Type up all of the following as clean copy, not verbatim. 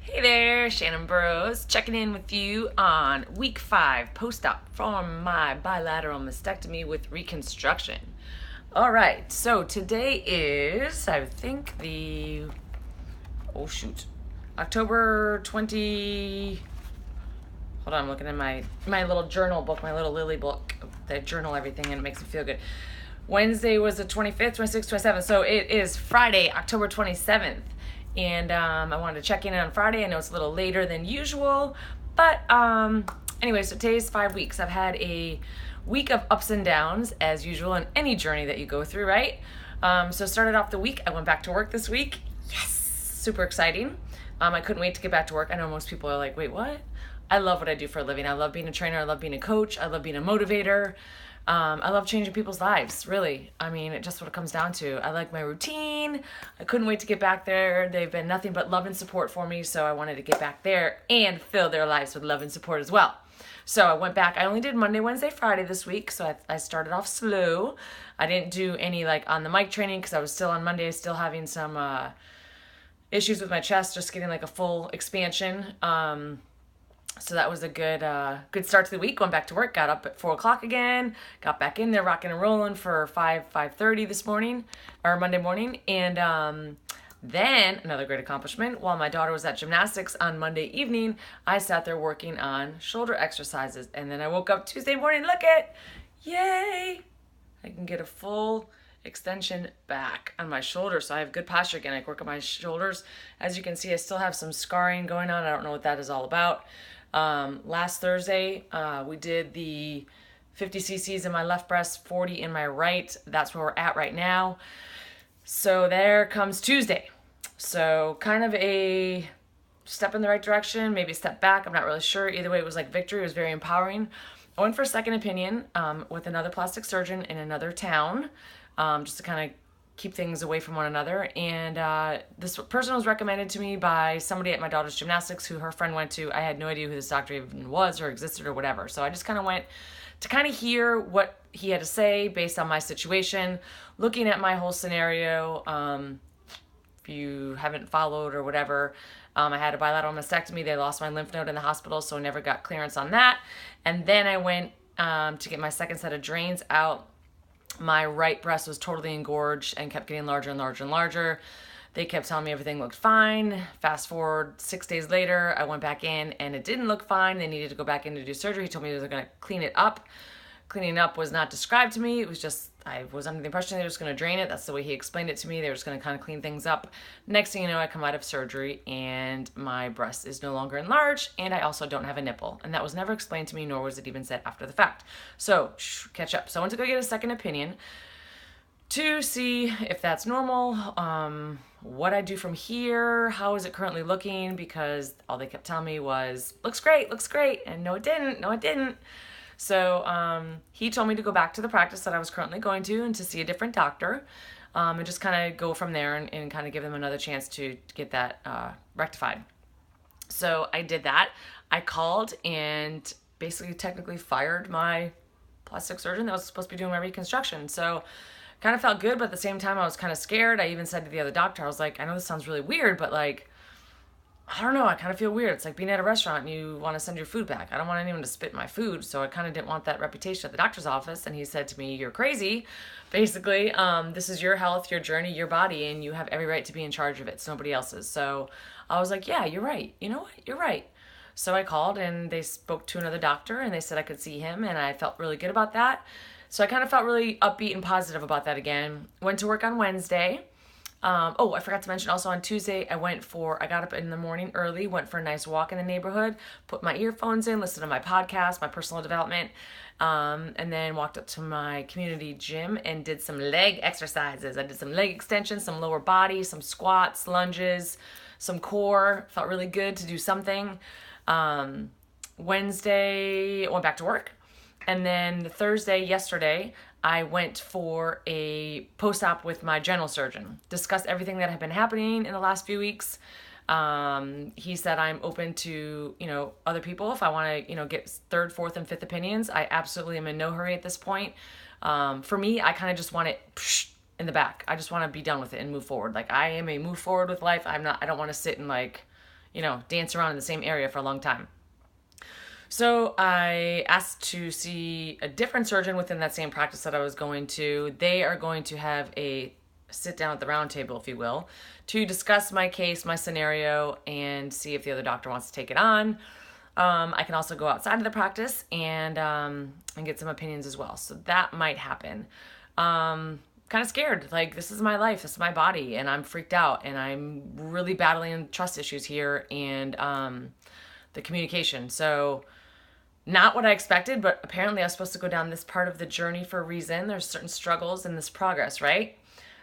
Hey there, Shannon Burrows, checking in with you on week 5 post-op from my bilateral mastectomy with reconstruction. All right, so today is, I think, October 20. Hold on, I'm looking at my little journal book, my little Lily book. They journal everything and it makes me feel good. Wednesday was the 25th, 26th, 27th. So it is Friday, October 27th. And I wanted to check in on Friday. I know it's a little later than usual. But anyway, so today's 5 weeks. I've had a week of ups and downs, as usual, in any journey that you go through, right? So started off the week. I went back to work this week. Yes! Super exciting. I couldn't wait to get back to work. I know most people are like, wait, what? I love what I do for a living. I love being a trainer. I love being a coach. I love being a motivator. I love changing people's lives, really. I mean, it's just what it comes down to. I like my routine. I couldn't wait to get back there. They've been nothing but love and support for me, so I wanted to get back there and fill their lives with love and support as well. So I went back. I only did Monday, Wednesday, Friday this week, so I started off slow. I didn't do any on the mic training because I was still on Monday, still having some issues with my chest, just getting a full expansion. So that was a good start to the week. Going back to work, got up at 4 o'clock again, got back in there rocking and rolling for 5:30 this morning, or Monday morning. And then another great accomplishment, while my daughter was at gymnastics on Monday evening, I sat there working on shoulder exercises. And then I woke up Tuesday morning, yay, I can get a full extension back on my shoulder, so I have good posture again. I work on my shoulders. As you can see, I still have some scarring going on. I don't know what that is all about. Last Thursday, we did the 50 cc's in my left breast, 40 in my right. That's where we're at right now. So there comes Tuesday. So kind of a step in the right direction, maybe a step back. I'm not really sure. Either way, it was victory. It was very empowering. I went for a second opinion with another plastic surgeon in another town, just to kind of keep things away from one another. And this person was recommended to me by somebody at my daughter's gymnastics who her friend went to. I had no idea who this doctor even was or existed or whatever. So I just kind of went to kind of hear what he had to say based on my situation, looking at my whole scenario. If you haven't followed or whatever, I had a bilateral mastectomy. They lost my lymph node in the hospital, so I never got clearance on that. And then I went to get my second set of drains out. My right breast was totally engorged and kept getting larger and larger and larger. They kept telling me everything looked fine. Fast forward 6 days later, I went back in and it didn't look fine. They needed to go back in to do surgery. He told me they were going to clean it up. Cleaning up was not described to me. It was just, I was under the impression they were just going to drain it. That's the way he explained it to me. They were just going to kind of clean things up. Next thing you know, I come out of surgery and my breast is no longer enlarged, and I also don't have a nipple. And that was never explained to me, nor was it even said after the fact. So, catch up. So I went to go get a second opinion to see if that's normal, what I do from here, how is it currently looking, because all they kept telling me was, looks great, and no it didn't. So he told me to go back to the practice that I was currently going to and to see a different doctor, and just kind of go from there and kind of give them another chance to get that rectified. So I did that. I called and basically technically fired my plastic surgeon that was supposed to be doing my reconstruction. So kind of felt good, but at the same time I was kind of scared. I even said to the other doctor, I was like, I know this sounds really weird, but I don't know, I kind of feel weird. It's like being at a restaurant and you want to send your food back. I don't want anyone to spit my food, so I kind of didn't want that reputation at the doctor's office. And he said to me, you're crazy. Basically, this is your health, your journey, your body, and you have every right to be in charge of it. It's nobody else's. So I was like, yeah, you're right. You know what? You're right. So I called and they spoke to another doctor and they said I could see him, and I felt really good about that. So I kind of felt really upbeat and positive about that again. Went to work on Wednesday. I forgot to mention also on Tuesday, I got up in the morning early, went for a nice walk in the neighborhood, put my earphones in, listened to my podcast, my personal development, and then walked up to my community gym and did some leg exercises. I did some leg extensions, some lower body, some squats, lunges, some core. Felt really good to do something. Wednesday, I went back to work. And then yesterday, I went for a post-op with my general surgeon. Discussed everything that had been happening in the last few weeks. He said I'm open to, other people if I want to, get third, fourth, and fifth opinions. I absolutely am in no hurry at this point. For me, I kind of just want it in the back. I just want to be done with it and move forward. I am a move forward with life. I don't want to sit and dance around in the same area for a long time. So I asked to see a different surgeon within that same practice that I was going to. They are going to have a sit down at the round table, if you will, to discuss my case, my scenario, and see if the other doctor wants to take it on. I can also go outside of the practice and get some opinions as well. So that might happen. Kind of scared. Like, this is my life, this is my body, and I'm freaked out, and I'm really battling trust issues here and the communication. So not what I expected, but apparently I was supposed to go down this part of the journey for a reason. There's certain struggles in this progress, right?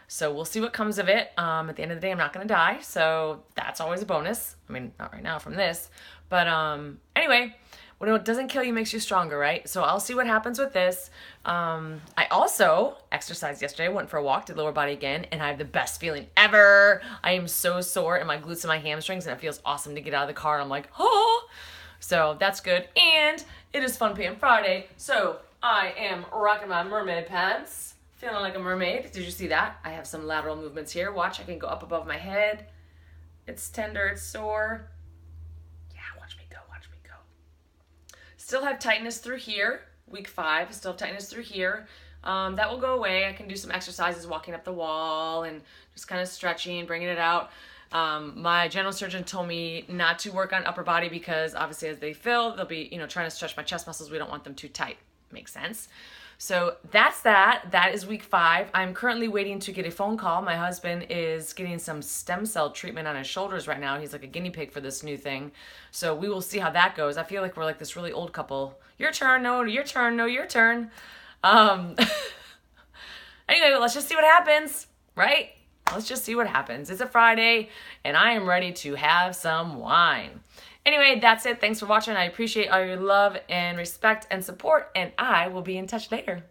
So we'll see what comes of it. At the end of the day, I'm not going to die, so that's always a bonus. I mean, not right now from this, but anyway, what doesn't kill you makes you stronger, right? So I'll see what happens with this. I also exercised yesterday, went for a walk, did lower body again, and I have the best feeling ever. I am so sore in my glutes and my hamstrings, and it feels awesome to get out of the car. I'm like, oh, so that's good. And it is Fun Pan Friday, so I am rocking my mermaid pants, feeling like a mermaid. Did you see that? I have some lateral movements here. Watch, I can go up above my head. It's tender, it's sore. Yeah, watch me go, watch me go. Still have tightness through here. Week 5, still have tightness through here. That will go away. I can do some exercises, walking up the wall and just kind of stretching, bringing it out. My general surgeon told me not to work on upper body because obviously as they fill, they'll be, trying to stretch my chest muscles. We don't want them too tight. Makes sense. So that's that. That is week 5. I'm currently waiting to get a phone call. My husband is getting some stem cell treatment on his shoulders right now. He's like a guinea pig for this new thing. So we will see how that goes. I feel like we're like this really old couple. Your turn, no, your turn, no, your turn. Anyway, let's just see what happens, right? Let's just see what happens. It's a Friday, and I am ready to have some wine. Anyway, that's it. Thanks for watching. I appreciate all your love and respect and support, and I will be in touch later.